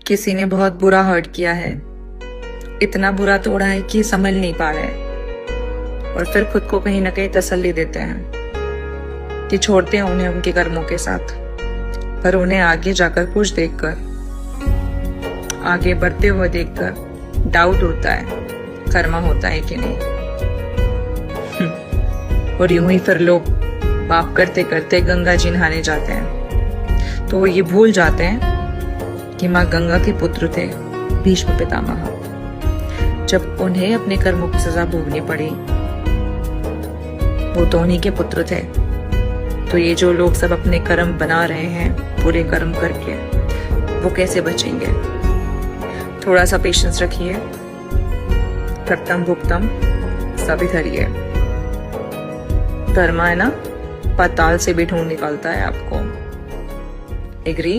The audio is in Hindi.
किसी ने बहुत बुरा हर्ट किया है, इतना बुरा तोड़ा है कि समझ नहीं पा रहे, और फिर खुद को कहीं ना कहीं तसल्ली देते हैं कि छोड़ते हैं उन्हें उनके कर्मों के साथ, पर उन्हें आगे जाकर कुछ देखकर, आगे बढ़ते हुए देखकर डाउट होता है कर्मा होता है कि नहीं। और यूं ही फिर लोग पाप करते करते गंगा जी नहाने जाते हैं, तो वो ये भूल जाते हैं कि माँ गंगा के पुत्र थे भीष्म पितामह। जब उन्हें अपने कर्मों की सजा भोगनी पड़ी, वो तो उन्हीं के पुत्र थे। तो ये जो लोग सब अपने कर्म बना रहे हैं पूरे कर्म करके, वो कैसे बचेंगे? थोड़ा सा पेशेंस रखिए, कर्तम भुक्तम सभी धरिए। कर्मा है ना, पाताल से भी ढूंढ निकालता है आपको। एग्री?